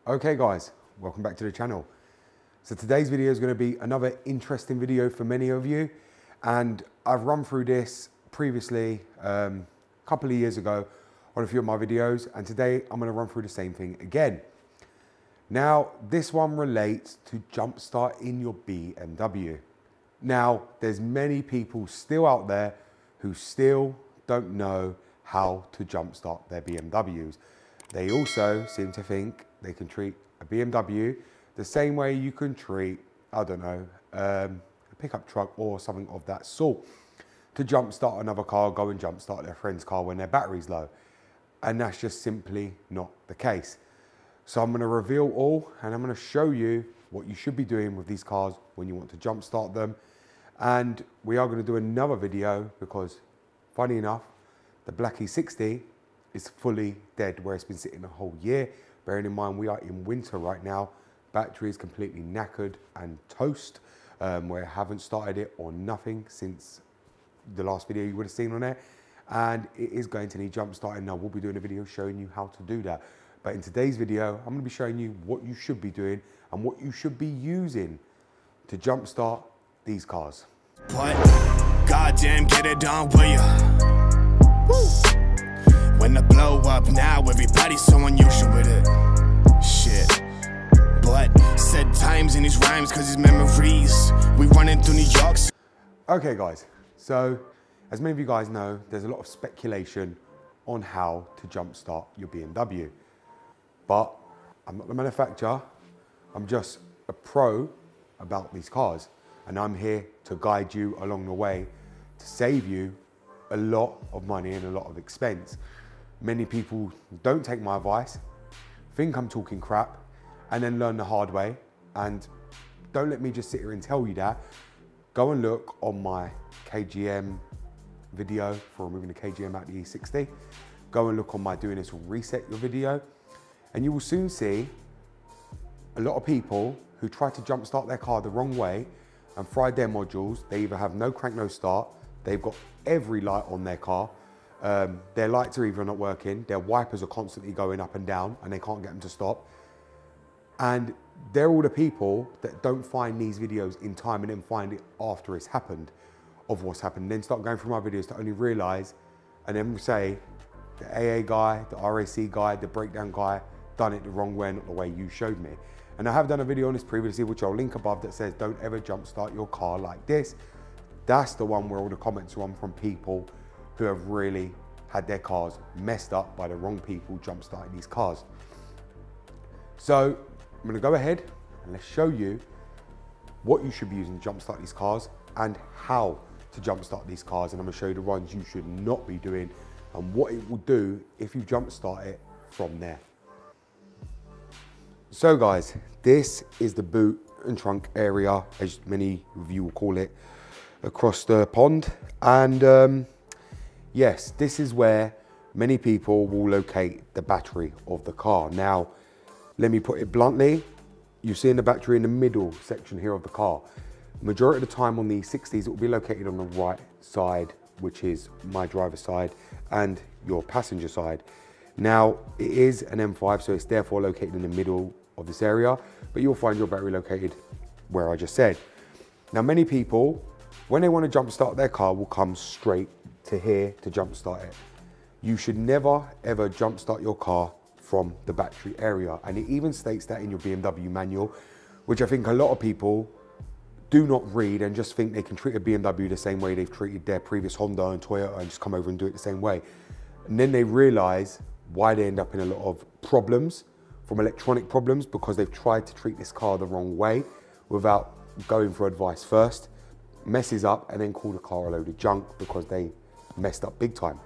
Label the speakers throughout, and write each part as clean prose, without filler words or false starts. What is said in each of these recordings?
Speaker 1: Okay guys, welcome back to the channel. So today's video is going to be another interesting video for many of you, and I've run through this previously a couple of years ago on a few of my videos, and today I'm going to run through the same thing again. Now this one relates to jumpstart in your BMW. Now there's many people still out there who still don't know how to jumpstart their BMWs. They also seem to think they can treat a BMW the same way you can treat, I don't know, a pickup truck or something of that sort. To jumpstart another car, go and jumpstart their friend's car when their battery's low. And that's just simply not the case. So I'm going to reveal all, and I'm going to show you what you should be doing with these cars when you want to jumpstart them. And we are going to do another video because, funny enough, the Black E60 is fully dead where it's been sitting a whole year. Bearing in mind we are in winter right now. Battery is completely knackered and toast, where I haven't started it or nothing since the last video you would have seen on it. And it is going to need jump starting. Now we'll be doing a video showing you how to do that. But in today's video, I'm going to be showing you what you should be doing and what you should be using to jumpstart these cars.
Speaker 2: What? Goddamn, get it done, will ya? Woo. When the blow up now, everybody's so unusual with it. Shit. But said times in his rhymes, cause his memories. We running through New York.
Speaker 1: Okay guys, so as many of you guys know, there's a lot of speculation on how to jumpstart your BMW. But I'm not the manufacturer, I'm just a pro about these cars. And I'm here to guide you along the way to save you a lot of money and a lot of expense. Many people don't take my advice, think I'm talking crap, and then learn the hard way. And don't let me just sit here and tell you that. Go and look on my KGM video for removing the KGM out of the E60. Go and look on my doing this will reset your video. And you will soon see a lot of people who try to jumpstart their car the wrong way and fried their modules. They either have no crank, no start. They've got every light on their car. Their lights are either not working. Their wipers are constantly going up and down and they can't get them to stop. And they're all the people that don't find these videos in time and then find it after it's happened of what's happened. Then start going through my videos to only realize and then say the AA guy, the RAC guy, the breakdown guy done it the wrong way, not the way you showed me. And I have done a video on this previously, which I'll link above, that says don't ever jumpstart your car like this. That's the one where all the comments are on from people who have really had their cars messed up by the wrong people jumpstarting these cars. So I'm gonna go ahead and let's show you what you should be using to jumpstart these cars and how to jumpstart these cars. And I'm gonna show you the ones you should not be doing and what it will do if you jumpstart it from there. So guys, this is the boot and trunk area, as many of you will call it, across the pond. And yes, this is where many people will locate the battery of the car. Now, let me put it bluntly, you're seeing the battery in the middle section here of the car. Majority of the time on the E60s, it will be located on the right side, which is my driver's side, and your passenger side. Now, it is an M5, so it's therefore located in the middle of this area, but you'll find your battery located where I just said. Now, many people, when they want to jumpstart their car, will come straight to here to jumpstart it. You should never, ever jumpstart your car from the battery area. And it even states that in your BMW manual, which I think a lot of people do not read and just think they can treat a BMW the same way they've treated their previous Honda and Toyota and just come over and do it the same way. And then they realize why they end up in a lot of problems, from electronic problems, because they've tried to treat this car the wrong way without going for advice first, messes up, and then call the car a load of junk because they messed up big time.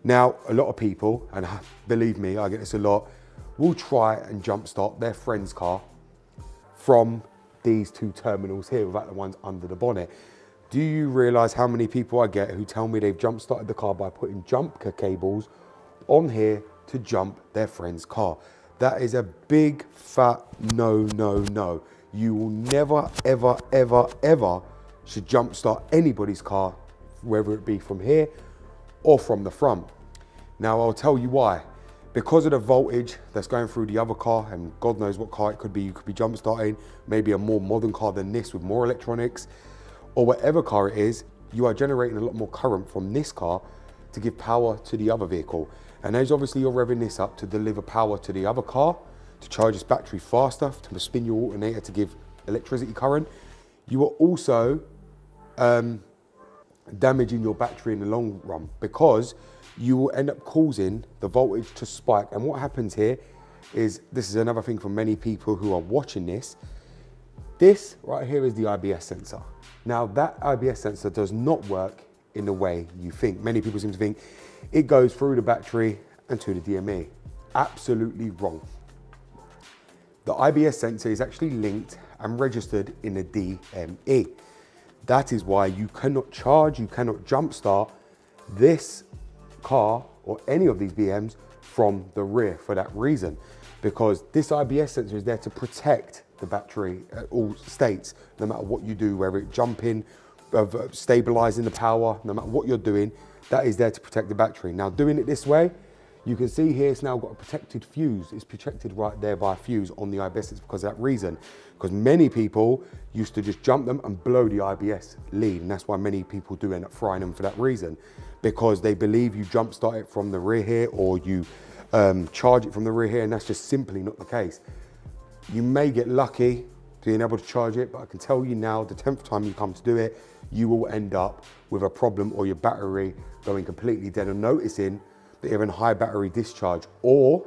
Speaker 1: Now, a lot of people, and believe me, I get this a lot, will try and jumpstart their friend's car from these two terminals here without the ones under the bonnet. Do you realize how many people I get who tell me they've jumpstarted the car by putting jumper cables on here to jump their friend's car? That is a big fat no, no, no. You will never, ever, ever, ever should jumpstart anybody's car, whether it be from here or from the front. Now I'll tell you why. Because of the voltage that's going through the other car, and God knows what car it could be, you could be jump starting maybe a more modern car than this with more electronics, or whatever car it is, you are generating a lot more current from this car to give power to the other vehicle. And as obviously you're revving this up to deliver power to the other car, to charge its battery faster, to spin your alternator to give electricity current, you are also damaging your battery in the long run, because you will end up causing the voltage to spike. And what happens here is, this is another thing for many people who are watching this. This right here is the IBS sensor. Now that IBS sensor does not work in the way you think. Many people seem to think it goes through the battery and to the DME. Absolutely wrong. The IBS sensor is actually linked and registered in the DME. That is why you cannot charge, you cannot jumpstart this car or any of these BMs from the rear for that reason, because this IBS sensor is there to protect the battery at all states, no matter what you do, whether it's jumping, stabilizing the power, no matter what you're doing, that is there to protect the battery. Now doing it this way, you can see here it's now got a protected fuse. It's protected right there by a fuse on the IBS. It's because of that reason. Because many people used to just jump them and blow the IBS lead. And that's why many people do end up frying them for that reason. Because they believe you jump start it from the rear here, or you charge it from the rear here, and that's just simply not the case. You may get lucky being able to charge it, but I can tell you now, the 10th time you come to do it, you will end up with a problem, or your battery going completely dead, and noticing that you're in high battery discharge, or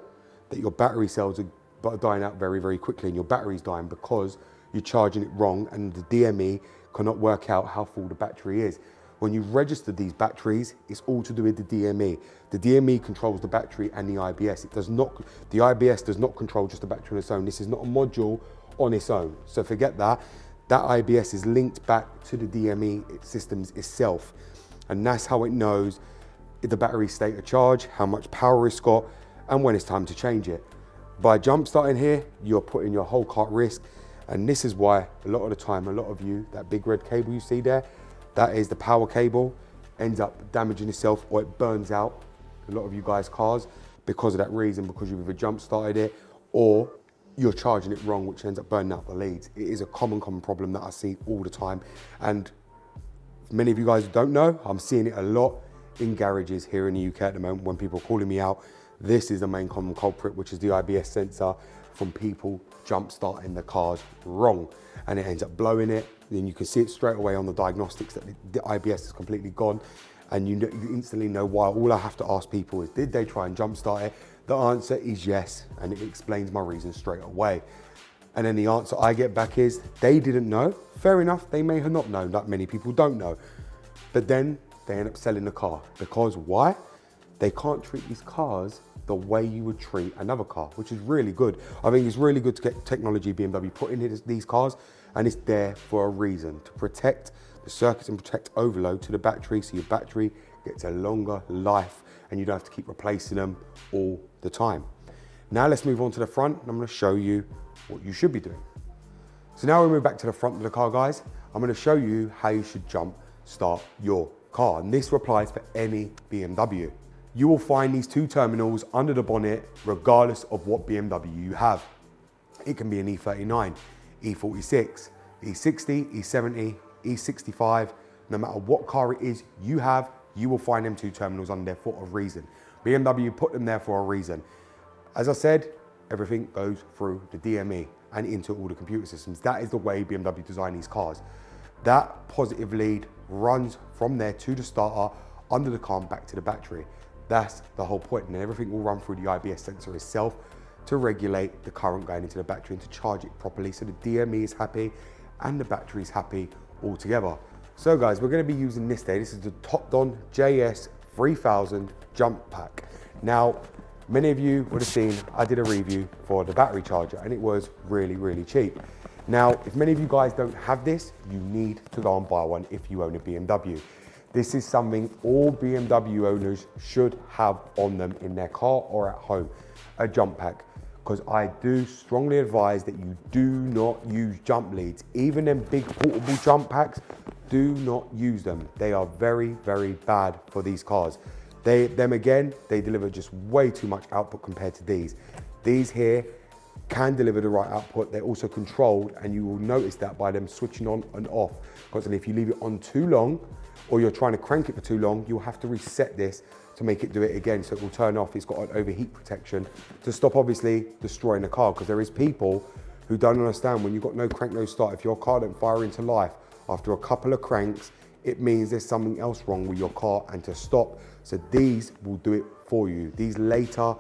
Speaker 1: that your battery cells are dying out very, very quickly, and your battery's dying because you're charging it wrong, and the DME cannot work out how full the battery is. When you register these batteries, it's all to do with the DME. The DME controls the battery and the IBS. It does not, the IBS does not control just the battery on its own. This is not a module on its own. So forget that. That IBS is linked back to the DME systems itself. And that's how it knows the battery state of charge, how much power it's got, and when it's time to change it. By jump starting here, you're putting your whole car at risk. And this is why a lot of the time, a lot of you, that big red cable you see there, that is the power cable, ends up damaging itself, or it burns out a lot of you guys' cars because of that reason, because you've either jump started it or you're charging it wrong, which ends up burning out the leads. It is a common problem that I see all the time. And many of you guys who don't know, I'm seeing it a lot in garages here in the UK at the moment when people are calling me out. This is the main common culprit, which is the IBS sensor, from people jump starting the cars wrong, and it ends up blowing it. Then you can see it straight away on the diagnostics that the IBS is completely gone, and you instantly know why. All I have to ask people is, did they try and jump start it? The answer is yes, and it explains my reason straight away. And then the answer I get back is, they didn't know. Fair enough, they may have not known, like many people don't know. But then they end up selling the car, because why? They can't treat these cars the way you would treat another car, which is really good. I think it's really good to get technology BMW put in these cars, and it's there for a reason, to protect the circuits and protect overload to the battery, so your battery gets a longer life and you don't have to keep replacing them all the time. Now let's move on to the front, and I'm going to show you what you should be doing. So now we move back to the front of the car, guys. I'm going to show you how you should jump start your car, and this applies for any BMW. You will find these two terminals under the bonnet regardless of what BMW you have. It can be an E39, E46, E60, E70, E65. No matter what car it is you have, you will find them two terminals under there for a reason. BMW put them there for a reason. As I said, everything goes through the DME and into all the computer systems. That is the way BMW designed these cars. That positive lead runs from there to the starter, under the car, and back to the battery. That's the whole point, and everything will run through the IBS sensor itself to regulate the current going into the battery and to charge it properly, so the DME is happy and the battery is happy all together. So guys, we're going to be using this today. This is the TOPDON JS 3000 jump pack. Now, many of you would have seen I did a review for the battery charger, and it was really, really cheap. Now, if many of you guys don't have this, you need to go and buy one if you own a BMW. This is something all BMW owners should have on them in their car or at home, a jump pack. Because I do strongly advise that you do not use jump leads. Even them big portable jump packs, do not use them. They are very, very bad for these cars. Them again, they deliver just way too much output compared to these. These here can deliver the right output. They're also controlled, and you will notice that by them switching on and off constantly. If you leave it on too long, or you're trying to crank it for too long, you'll have to reset this to make it do it again, so it will turn off. It's got an overheat protection to stop obviously destroying the car, because there is people who don't understand when you've got no crank, no start. If your car don't fire into life after a couple of cranks, it means there's something else wrong with your car and to stop. So these will do it for you. These later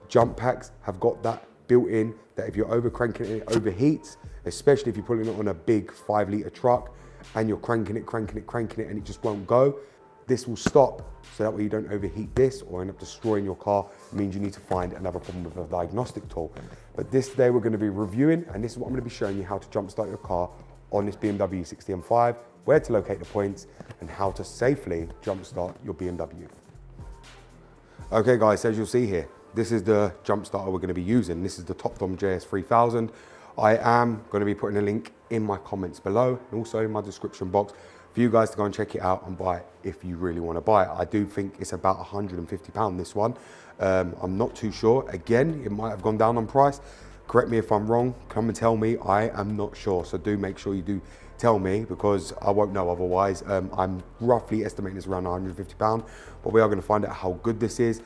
Speaker 1: jump packs have got that built in, that if you're over cranking it, it overheats, especially if you're putting it on a big 5 litre truck and you're cranking it, and it just won't go. This will stop, so that way you don't overheat this or end up destroying your car. It means you need to find another problem with a diagnostic tool. But this today we're going to be reviewing, and this is what I'm going to be showing you, how to jumpstart your car on this BMW 60 M5, where to locate the points, and how to safely jumpstart your BMW. Okay guys, so as you'll see here, this is the jump starter we're going to be using. This is the TOPDON JS3000. I am going to be putting a link in my comments below and also in my description box for you guys to go and check it out and buy it if you really want to buy it. I do think it's about £150, this one. I'm not too sure. Again, it might have gone down on price. Correct me if I'm wrong. Come and tell me. I am not sure. So do make sure you do tell me, because I won't know otherwise. I'm roughly estimating it's around £150, but we are going to find out how good this is.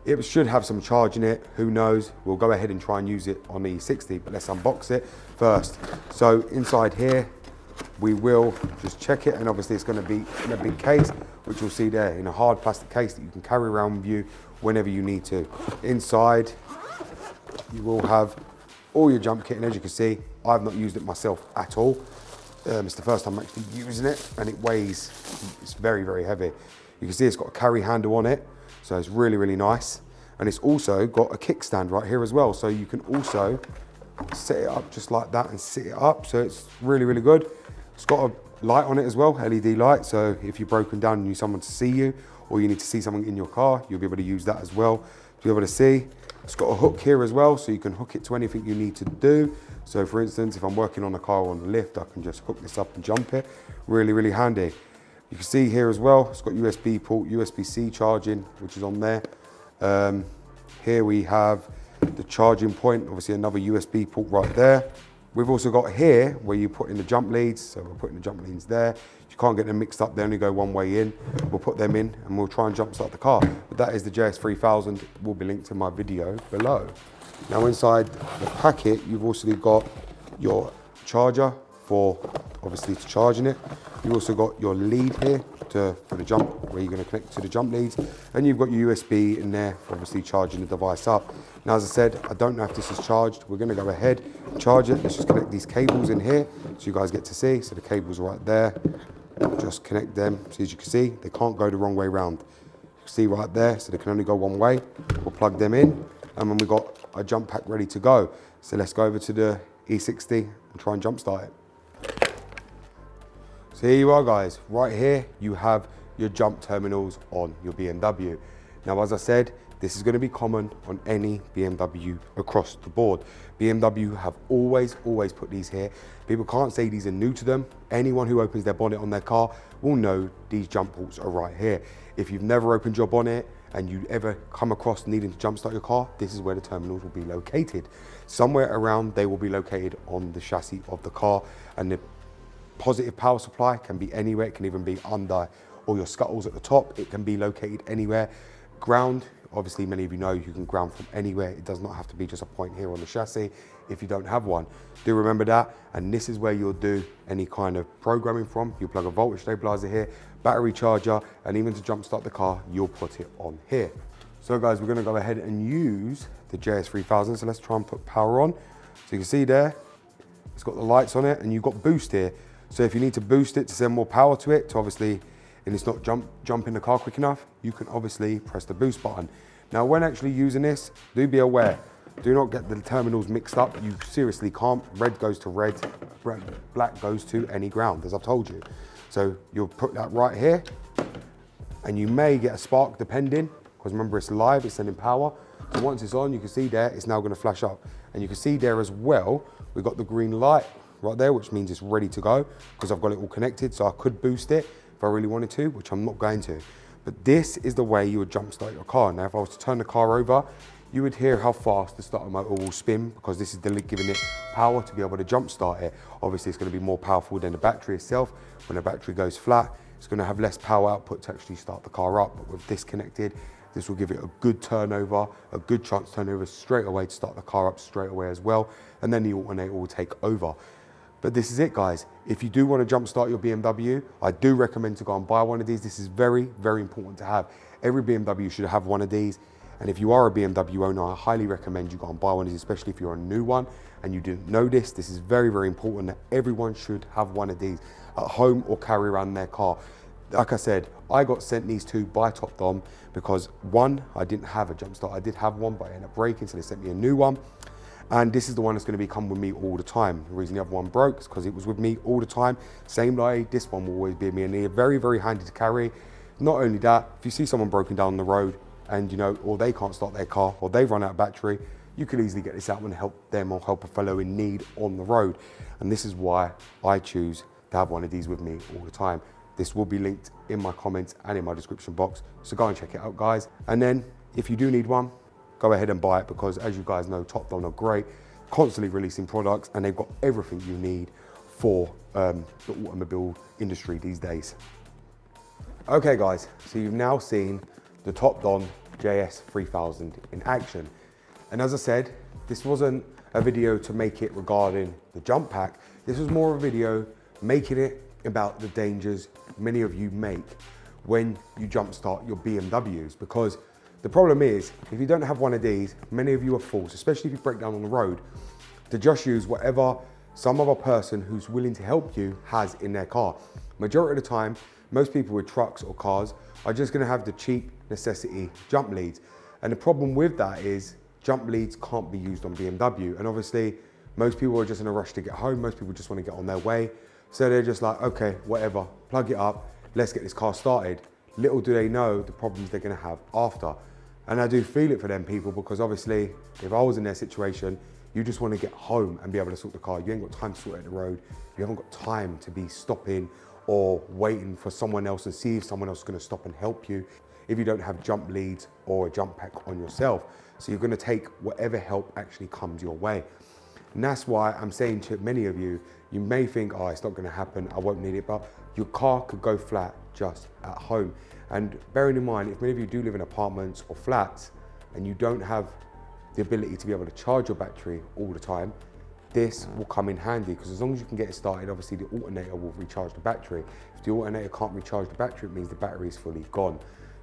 Speaker 1: It should have some charge in it, who knows. We'll go ahead and try and use it on the E60, but let's unbox it first. So inside here, we will just check it, and obviously it's going to be in a big case, which you'll see there, in a hard plastic case that you can carry around with you whenever you need to. Inside, you will have all your jump kit, and as you can see, I've not used it myself at all. It's the first time I'm actually using it, and it weighs, it's very, very heavy. You can see it's got a carry handle on it, so it's really, really nice. And it's also got a kickstand right here as well, so you can also set it up just like that and sit it up, so it's really, really good. It's got a light on it as well, LED light, so if you're broken down and you need someone to see you, or you need to see something in your car, you'll be able to use that as well to be able to see. It's got a hook here as well, so you can hook it to anything you need to do. So for instance, if I'm working on a car on the lift, I can just hook this up and jump it. Really, really handy. You can see here as well, it's got USB port, USB-C charging, which is on there. Here we have the charging point, obviously another USB port right there. We've also got here where you put in the jump leads, so we're putting the jump leads there. You can't get them mixed up, they only go one way in. We'll put them in and we'll try and jump start the car. But that is the JS3000, it will be linked in my video below. Now inside the packet, you've also got your charger for obviously to charging it. You've also got your lead here for the jump, where you're going to connect to the jump leads, and you've got your USB in there for obviously charging the device up. Now, as I said, I don't know if this is charged. We're going to go ahead and charge it. Let's just connect these cables in here so you guys get to see. So the cables are right there. Just connect them. So as you can see, they can't go the wrong way round. You can see right there, so they can only go one way. We'll plug them in, and then we've got a jump pack ready to go. So let's go over to the E60 and try and jump start it. So here you are guys, right here you have your jump terminals on your BMW. Now as I said, this is going to be common on any BMW across the board. BMW have always put these here. People can't say these are new to them. Anyone who opens their bonnet on their car will know these jump ports are right here. If you've never opened your bonnet and you ever come across needing to jumpstart your car, this is where the terminals will be located. Somewhere around, they will be located on the chassis of the car, and the positive power supply can be anywhere. It can even be under all your scuttles at the top. It can be located anywhere. Ground, obviously many of you know you can ground from anywhere. It does not have to be just a point here on the chassis if you don't have one. Do remember that, and this is where you'll do any kind of programming from. You'll plug a voltage stabilizer here, battery charger, and even to jumpstart the car, you'll put it on here. So guys, we're gonna go ahead and use the JS3000, so let's try and put power on. So you can see there, it's got the lights on it, and you've got boost here. So if you need to boost it to send more power to it, to obviously, and it's not jumping the car quick enough, you can obviously press the boost button. Now when actually using this, do be aware, do not get the terminals mixed up. You seriously can't. Red goes to red, black goes to any ground, as I've told you. So you'll put that right here, and you may get a spark depending, because remember it's live, it's sending power. So once it's on, you can see there, it's now gonna flash up. And you can see there as well, we've got the green light right there, which means it's ready to go, because I've got it all connected. So I could boost it if I really wanted to, which I'm not going to. But this is the way you would jump start your car. Now, if I was to turn the car over, you would hear how fast the starter motor will spin, because this is giving it power to be able to jump start it. Obviously, it's going to be more powerful than the battery itself. When the battery goes flat, it's going to have less power output to actually start the car up. But with this connected, this will give it a good turnover, a good chance turnover straight away to start the car up straight away as well. And then the alternator will take over. But this is it, guys. If you do want to jump start your BMW, I do recommend to go and buy one of these. This is very, very important to have. Every BMW should have one of these. And if you are a BMW owner, I highly recommend you go and buy one of these, especially if you're a new one and you didn't know this. This is very, very important that everyone should have one of these at home or carry around in their car. Like I said, I got sent these two by TOPDON because one, I didn't have a jump start. I did have one, but I ended up breaking, so they sent me a new one. And this is the one that's going to come with me all the time. The reason the other one broke is because it was with me all the time. Same way, this one will always be with me, and they're very, very handy to carry. Not only that, if you see someone broken down the road and or they can't start their car or they've run out of battery, you can easily get this out and help them or help a fellow in need on the road. And this is why I choose to have one of these with me all the time. This will be linked in my comments and in my description box, so go and check it out, guys. And then if you do need one, go ahead and buy it, because as you guys know, TOPDON are great, constantly releasing products, and they've got everything you need for the automobile industry these days. Okay, guys, so you've now seen the TOPDON JS3000 in action. And as I said, this wasn't a video to make it regarding the jump pack. This was more of a video making it about the dangers many of you make when you jump start your BMWs, because the problem is, if you don't have one of these, many of you are forced, especially if you break down on the road, to just use whatever some other person who's willing to help you has in their car. Majority of the time, most people with trucks or cars are just gonna have the cheap necessity jump leads. And the problem with that is jump leads can't be used on BMW. And obviously, most people are just in a rush to get home. Most people just wanna get on their way. So they're just like, okay, whatever, plug it up, let's get this car started. Little do they know the problems they're gonna have after. And I do feel it for them people, because obviously, if I was in their situation, you just want to get home and be able to sort the car. You ain't got time to sort it at the road. You haven't got time to be stopping or waiting for someone else and see if someone else is going to stop and help you if you don't have jump leads or a jump pack on yourself. So you're going to take whatever help actually comes your way. And that's why I'm saying to many of you, you may think, oh, it's not going to happen, I won't need it, but your car could go flat just at home. And bearing in mind, if many of you do live in apartments or flats and you don't have the ability to be able to charge your battery all the time, this will come in handy, because as long as you can get it started, obviously the alternator will recharge the battery. If the alternator can't recharge the battery, it means the battery is fully gone.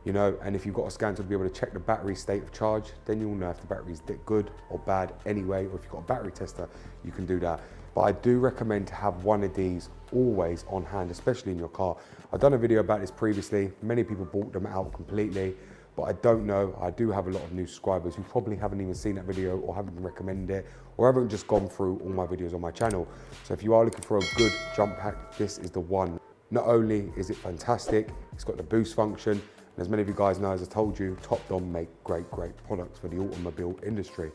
Speaker 1: And if you've got a scan to be able to check the battery state of charge, then you'll know if the battery is good or bad anyway, or if you've got a battery tester, you can do that. But I do recommend to have one of these always on hand, especially in your car. I've done a video about this previously. Many people bought them out completely, but I don't know. I do have a lot of new subscribers who probably haven't even seen that video or haven't been recommended it, or haven't just gone through all my videos on my channel. So if you are looking for a good jump pack, this is the one. Not only is it fantastic, it's got the boost function, and as many of you guys know, as I told you, TOPDON make great products for the automobile industry.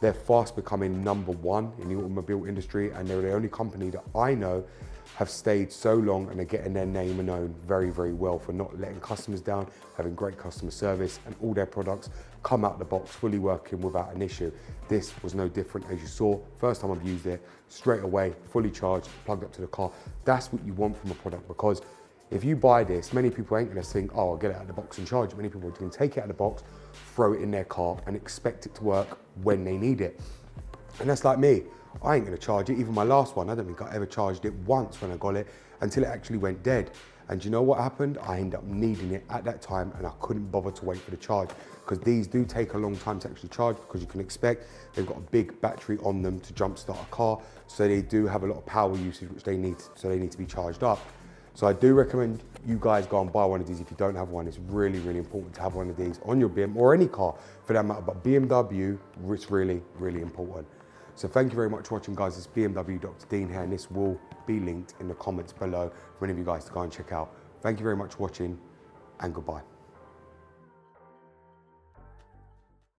Speaker 1: They're fast becoming #1 in the automobile industry, and they're the only company that I know have stayed so long and are getting their name known very, very well for not letting customers down, having great customer service, and all their products come out the box fully working without an issue. This was no different, as you saw. First time I've used it, straight away, fully charged, plugged up to the car. That's what you want from a product, because if you buy this, many people ain't gonna think, oh, I'll get it out of the box and charge it. Many people can take it out of the box, throw it in their car and expect it to work when they need it. And that's like me. I ain't gonna charge it. Even my last one, I don't think I ever charged it once when I got it until it actually went dead. And you know what happened? I ended up needing it at that time, and I couldn't bother to wait for the charge, because these do take a long time to actually charge, because you can expect they've got a big battery on them to jumpstart a car. So they do have a lot of power usage, which they need, so they need to be charged up. So I do recommend you guys go and buy one of these if you don't have one. It's really, really important to have one of these on your BM, or any car for that matter, but BMW, it's really, really important. So thank you very much for watching, guys. It's BMW Dr. Dean here, and this will be linked in the comments below for any of you guys to go and check out. Thank you very much for watching, and goodbye.